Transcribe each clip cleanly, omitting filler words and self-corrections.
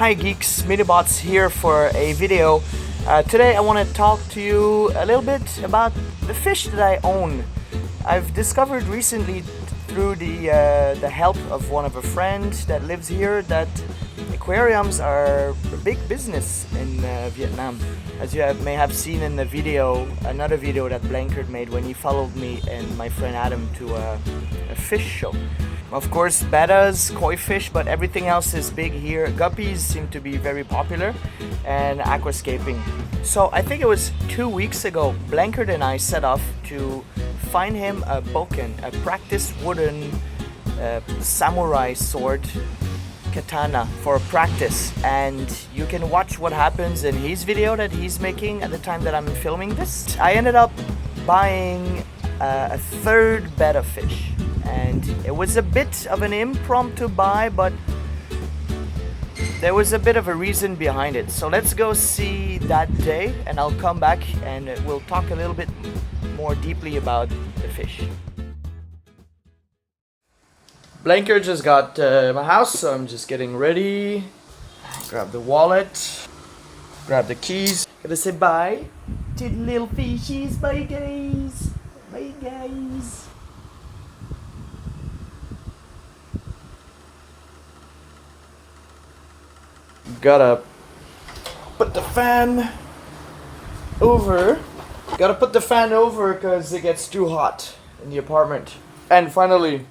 Hi Geeks, Minibots here for a video. Today I want to talk to you a little bit about the fish that I own. I've discovered recently through the help of one of a friend that lives here that aquariums are a big business in Vietnam. As you may have seen in the video, another video that Blankard made when he followed me and my friend Adam to a fish show. Of course, bettas, koi fish, but everything else is big here. Guppies seem to be very popular, and aquascaping. So I think it was 2 weeks ago, Blankard and I set off to find him a Bokken, a practice wooden samurai sword katana for practice. And you can watch what happens in his video that he's making at the time that I'm filming this. I ended up buying a third betta fish. And it was a bit of an impromptu buy, but there was a bit of a reason behind it. So let's go see that day, and I'll come back and we'll talk a little bit more deeply about the fish. Blankard just got my house, so I'm just getting ready. Grab the wallet, grab the keys. Gonna say bye to the little fishies. Bye guys. Bye guys. Gotta put the fan over. Gotta put the fan over because it gets too hot in the apartment. And finally,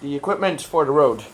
the equipment for the road.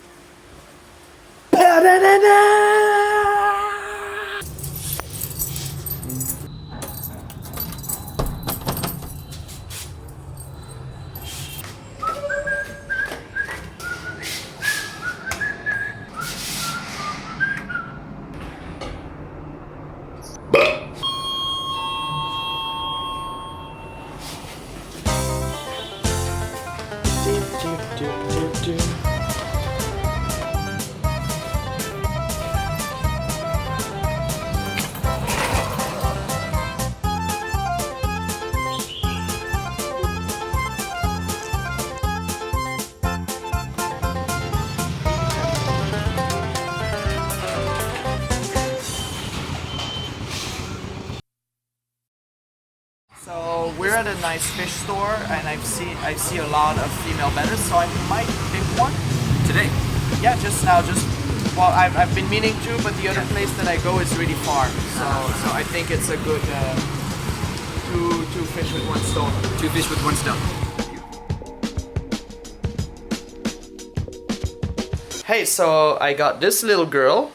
So we're at a nice fish store, and I see a lot of female bettas, so I might pick one Today? Yeah, just now. Well, I've been meaning to, but the other place that I go is really far, so I think it's a good two fish with one stone. Two fish with one stone. Hey, so I got this little girl.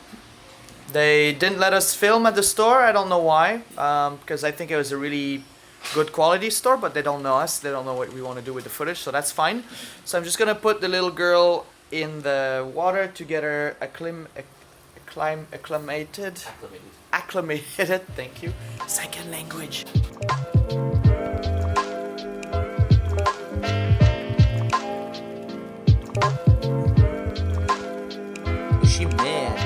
They didn't let us film at the store. I don't know why, because I think it was a really good quality store, but they don't know us. They don't know what we want to do with the footage, so that's fine. So I'm just gonna put the little girl in the water to get her acclimated. Thank you. Second language. Is she mad?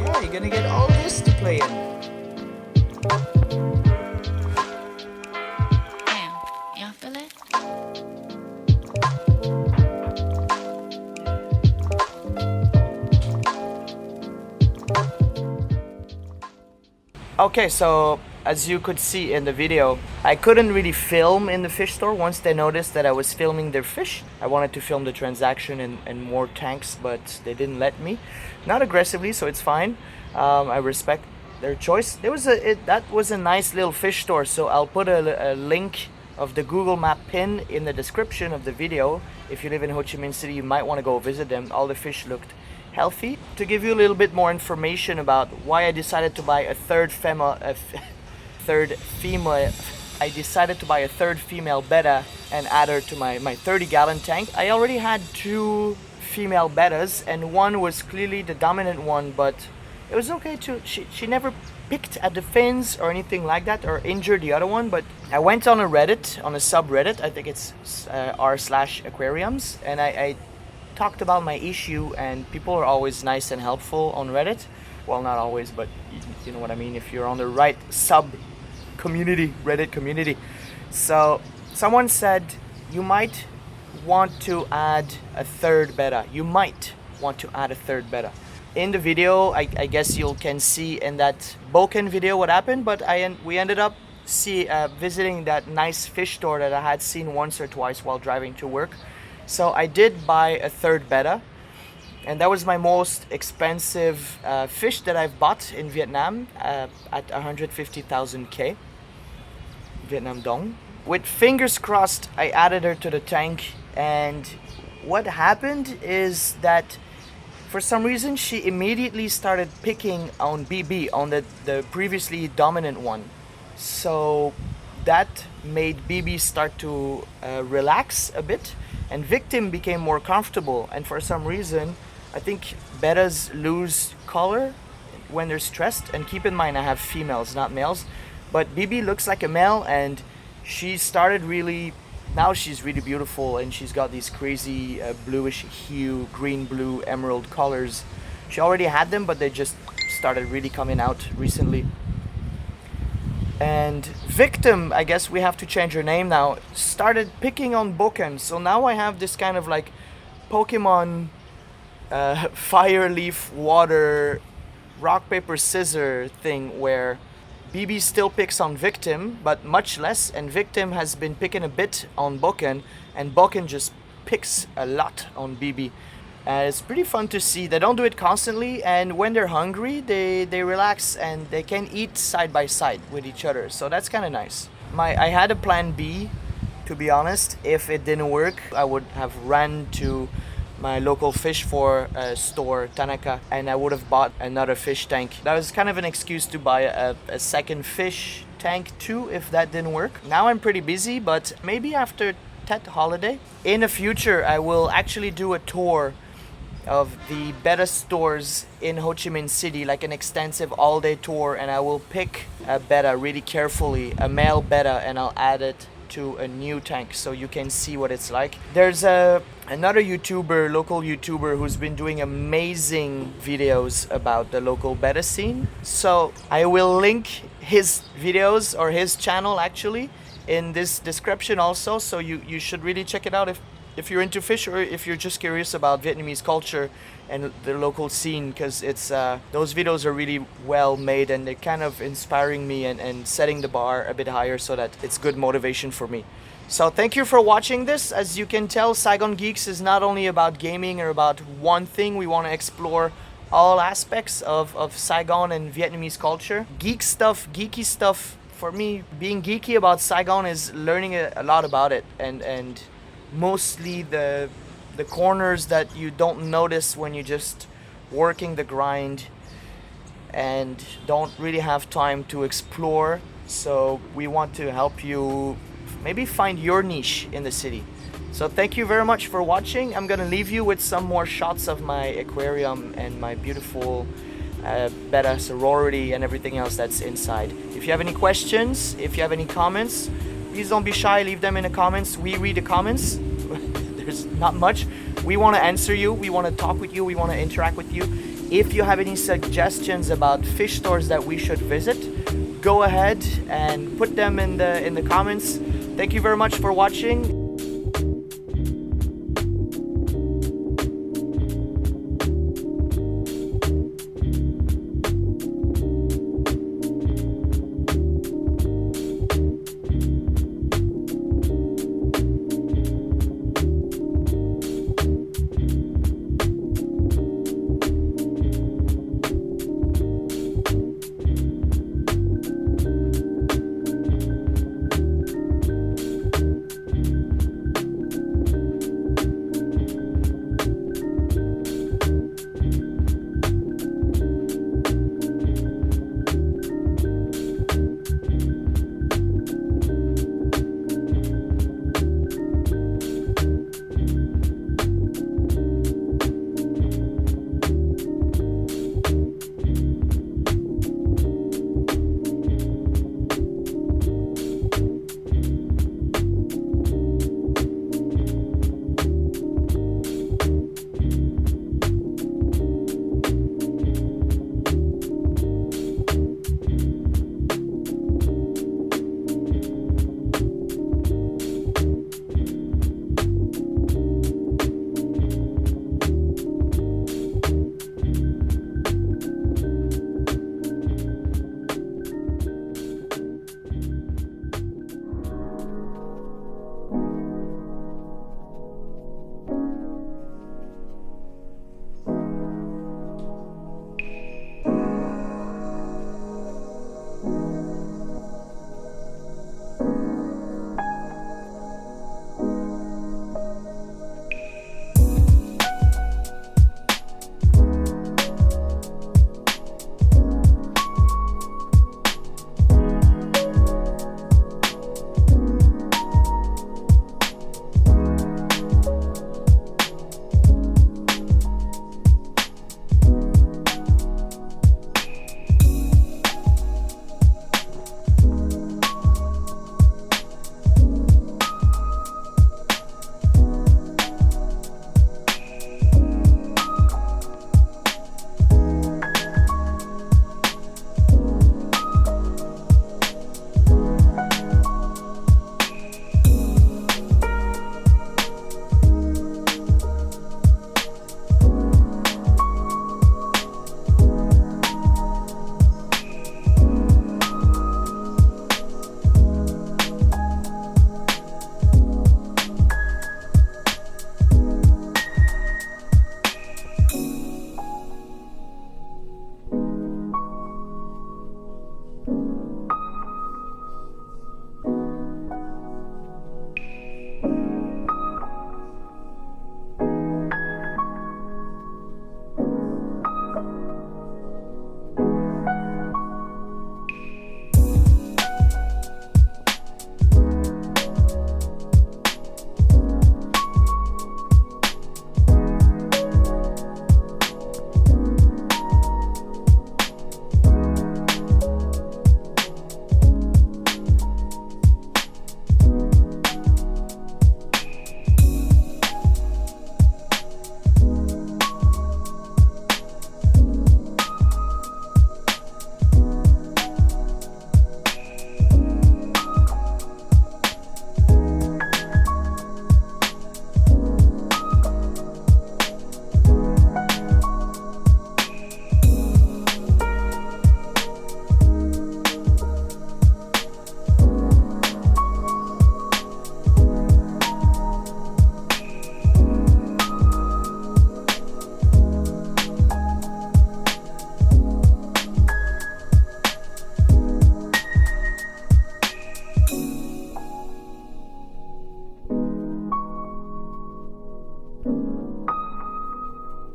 Yeah, you're gonna get all this to play in. Okay, so as you could see in the video, I couldn't really film in the fish store once they noticed that I was filming their fish. I wanted to film the transaction and more tanks, but they didn't let me. Not aggressively, so it's fine. I respect their choice. That was a nice little fish store, so I'll put a link of the Google Map pin in the description of the video. If you live in Ho Chi Minh City, you might want to go visit them. All the fish looked healthy. To give you a little bit more information about why I decided to buy a third female, I decided to buy a third female betta and add her to my 30-gallon tank. I already had two female bettas, and one was clearly the dominant one, but it was okay too. She never picked at the fins or anything like that, or injured the other one. But I went on a subreddit, I think it's r/aquariums, and I talked about my issue, and people are always nice and helpful on Reddit. Well, not always, but you know what I mean, if you're on the right Reddit community. So someone said you might want to add a third betta. You might want to add a third betta. In the video, I guess you can see in that Bokken video what happened, but we ended up visiting that nice fish store that I had seen once or twice while driving to work. So I did buy a third betta, and that was my most expensive fish that I've bought in Vietnam at 150,000 K Vietnam dong. With fingers crossed, I added her to the tank, and what happened is that for some reason she immediately started picking on BB, on the previously dominant one. So that made BB start to relax a bit, and Victim became more comfortable. And for some reason, I think bettas lose color when they're stressed. And keep in mind, I have females, not males. But BB looks like a male, and she started really, now she's really beautiful, and she's got these crazy bluish hue, green, blue, emerald colors. She already had them, but they just started really coming out recently. And Victim, I guess we have to change her name now, started picking on Bokken. So now I have this kind of like Pokemon fire, leaf, water, rock, paper, scissor thing where BB still picks on Victim, but much less, and Victim has been picking a bit on Bokken, and Bokken just picks a lot on BB. It's pretty fun to see. They don't do it constantly, and when they're hungry, they relax and they can eat side by side with each other. So that's kind of nice. I had a plan B, to be honest. If it didn't work, I would have ran to my local fish store, Tanaka, and I would have bought another fish tank. That was kind of an excuse to buy a second fish tank too, if that didn't work. Now I'm pretty busy, but maybe after Tet holiday, in the future, I will actually do a tour of the Betta stores in Ho Chi Minh City, like an extensive all-day tour, and I will pick a Betta really carefully, a male Betta, and I'll add it to a new tank so you can see what it's like. There's another YouTuber, local YouTuber, who's been doing amazing videos about the local Betta scene. So I will link his videos, or his channel actually, in this description also, so you should really check it out if you're into fish, or if you're just curious about Vietnamese culture and the local scene, because it's those videos are really well made, and they're kind of inspiring me and setting the bar a bit higher so that it's good motivation for me. So thank you for watching this. As you can tell, Saigon Geeks is not only about gaming or about one thing. We want to explore all aspects of Saigon and Vietnamese culture. Geeky stuff. For me, being geeky about Saigon is learning a lot about it, and mostly the corners that you don't notice when you're just working the grind and don't really have time to explore. So we want to help you maybe find your niche in the city. So thank you very much for watching. I'm gonna leave you with some more shots of my aquarium and my beautiful Betta sorority and everything else that's inside. If you have any questions, if you have any comments, please don't be shy, leave them in the comments. We read the comments. There's not much. We want to answer you, we want to talk with you, we want to interact with you. If you have any suggestions about fish stores that we should visit, go ahead and put them in the comments. Thank you very much for watching.